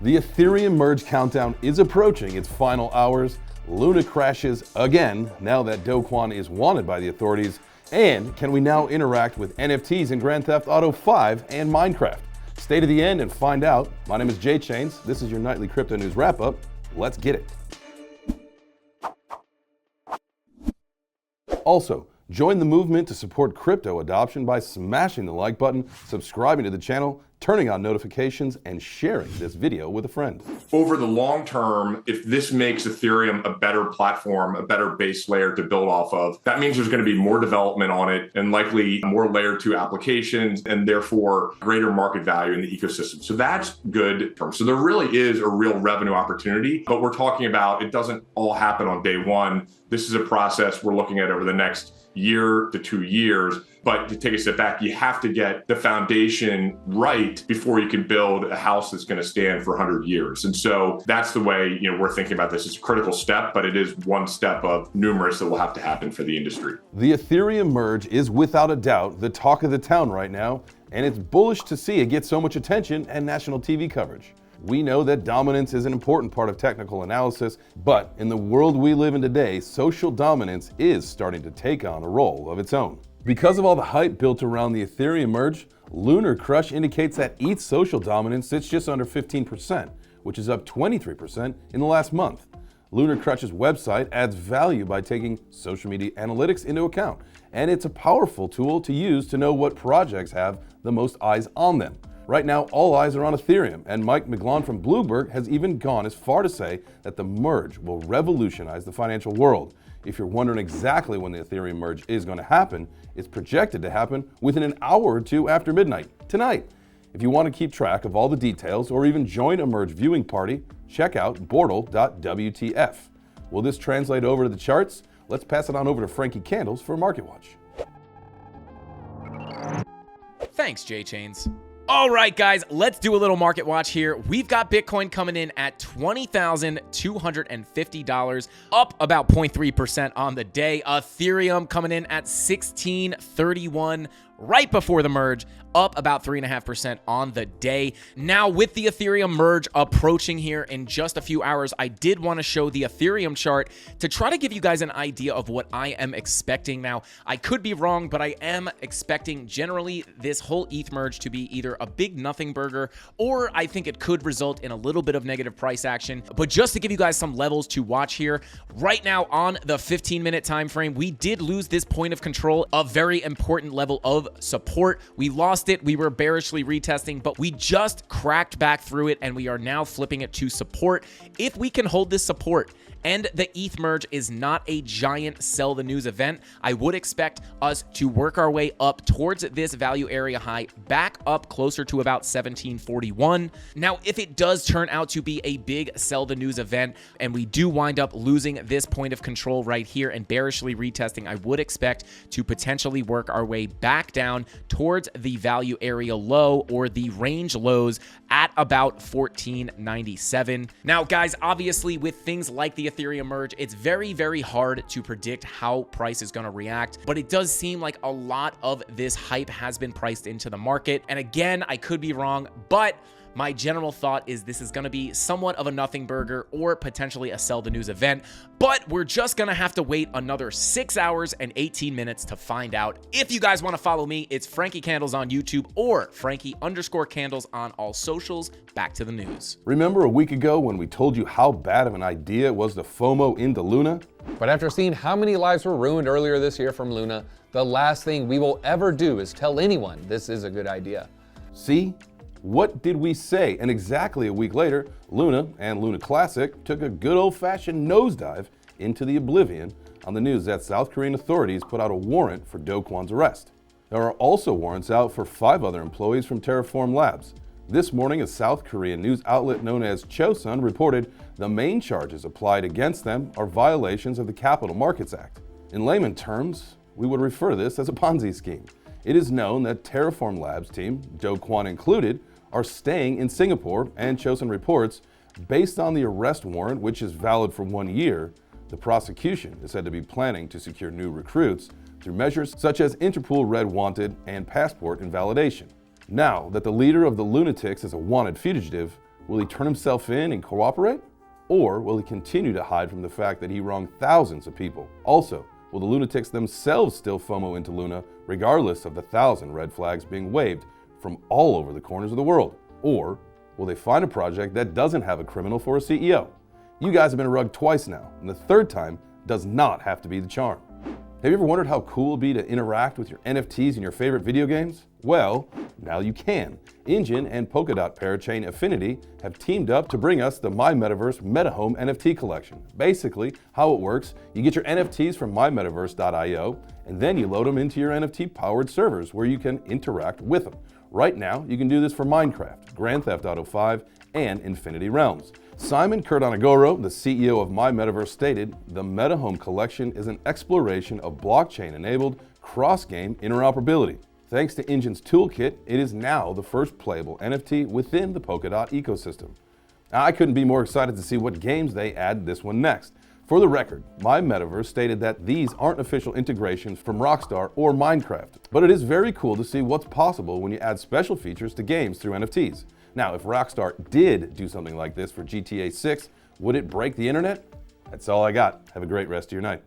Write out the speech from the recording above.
The Ethereum Merge countdown is approaching its final hours. Luna crashes again now that Do Kwon is wanted by the authorities. And can we now interact with NFTs in Grand Theft Auto 5 and Minecraft? Stay to the end and find out. My name is Jay Chains. This is your nightly crypto news wrap-up. Let's get it. Also, join the movement to support crypto adoption by smashing the like button, subscribing to the channel, turning on notifications, and sharing this video with a friend. Over the long term, if this makes Ethereum a better platform, a better base layer to build off of, that means there's going to be more development on it and likely more layer 2 applications and therefore greater market value in the ecosystem. So that's good. So there really is a real revenue opportunity, but we're talking about it doesn't all happen on day one. This is a process we're looking at over the next year to 2 years. But to take a step back, you have to get the foundation right before you can build a house that's going to stand for 100 years. And so that's the way we're thinking about this. It's a critical step, but it is one step of numerous that will have to happen for the industry. The Ethereum Merge is without a doubt the talk of the town right now, and it's bullish to see it get so much attention and national TV coverage. We know that dominance is an important part of technical analysis, but in the world we live in today, social dominance is starting to take on a role of its own. Because of all the hype built around the Ethereum Merge, Lunar Crush indicates that ETH's social dominance sits just under 15%, which is up 23% in the last month. Lunar Crush's website adds value by taking social media analytics into account, and it's a powerful tool to use to know what projects have the most eyes on them. Right now, all eyes are on Ethereum, and Mike McGlone from Bloomberg has even gone as far to say that the merge will revolutionize the financial world. If you're wondering exactly when the Ethereum Merge is going to happen, it's projected to happen within an hour or two after midnight, tonight. If you want to keep track of all the details or even join a Merge viewing party, check out Bortle.wtf. Will this translate over to the charts? Let's pass it on over to Frankie Candles for Market Watch. Thanks, Jay Chains. All right, guys, let's do a little market watch here. We've got Bitcoin coming in at $20,250, up about 0.3% on the day. Ethereum coming in at $1631 right before the merge, up about 3.5% on the day. Now, with the Ethereum Merge approaching here in just a few hours, I did want to show the Ethereum chart to try to give you guys an idea of what I am expecting. Now, I could be wrong, but I am expecting generally this whole ETH merge to be either a big nothing burger, or I think it could result in a little bit of negative price action. But just to give you guys some levels to watch here, right now on the 15-minute time frame, we did lose this point of control, a very important level of support. We lost it. We were bearishly retesting, but we just cracked back through it, and we are now flipping it to support. If we can hold this support and the ETH merge is not a giant sell the news event, I would expect us to work our way up towards this value area high, back up closer to about 1741. Now, if it does turn out to be a big sell the news event and we do wind up losing this point of control right here and bearishly retesting, I would expect to potentially work our way back down towards the value area low or the range lows at about 1497. Now, guys, obviously with things like the Ethereum Merge, it's very, very hard to predict how price is going to react, but it does seem like a lot of this hype has been priced into the market. And again, I could be wrong, but my general thought is this is going to be somewhat of a nothing burger or potentially a sell the news event, but we're just going to have to wait another 6 hours and 18 minutes to find out. If you guys want to follow me, it's Frankie Candles on YouTube or Frankie_Candles on all socials. Back to the news. Remember a week ago when we told you how bad of an idea it was to FOMO into Luna? But after seeing how many lives were ruined earlier this year from Luna, the last thing we will ever do is tell anyone this is a good idea. See? What did we say? And exactly a week later, Luna and Luna Classic took a good old-fashioned nosedive into the oblivion on the news that South Korean authorities put out a warrant for Do Kwon's arrest. There are also warrants out for 5 other employees from Terraform Labs. This morning, a South Korean news outlet known as Chosun reported the main charges applied against them are violations of the Capital Markets Act. In layman terms, we would refer to this as a Ponzi scheme. It is known that Terraform Labs team, Do Kwon included, are staying in Singapore, and Chosun reports, based on the arrest warrant, which is valid for 1 year, the prosecution is said to be planning to secure new recruits through measures such as Interpol Red Wanted and passport invalidation. Now that the leader of the lunatics is a wanted fugitive, Will he turn himself in and cooperate? Or will he continue to hide from the fact that he wronged thousands of people? Also, will the lunatics themselves still FOMO into Luna, regardless of the 1,000 red flags being waved from all over the corners of the world? Or will they find a project that doesn't have a criminal for a CEO? You guys have been rugged twice now, and the third time does not have to be the charm. Have you ever wondered how cool it would be to interact with your NFTs in your favorite video games? Well, now you can. Engine and Polkadot parachain Affinity have teamed up to bring us the My Metaverse MetaHome NFT collection. Basically, how it works, you get your NFTs from mymetaverse.io, and then you load them into your NFT-powered servers where you can interact with them. Right now, you can do this for Minecraft, Grand Theft Auto 5, and Infinity Realms. Simon Curdanagoro, the CEO of My Metaverse, stated, "The MetaHome collection is an exploration of blockchain-enabled cross-game interoperability. Thanks to Engine's toolkit, it is now the first playable NFT within the Polkadot ecosystem." Now, I couldn't be more excited to see what games they add this one next. For the record, My Metaverse stated that these aren't official integrations from Rockstar or Minecraft, but it is very cool to see what's possible when you add special features to games through NFTs. Now, if Rockstar did do something like this for GTA 6, would it break the internet? That's all I got. Have a great rest of your night.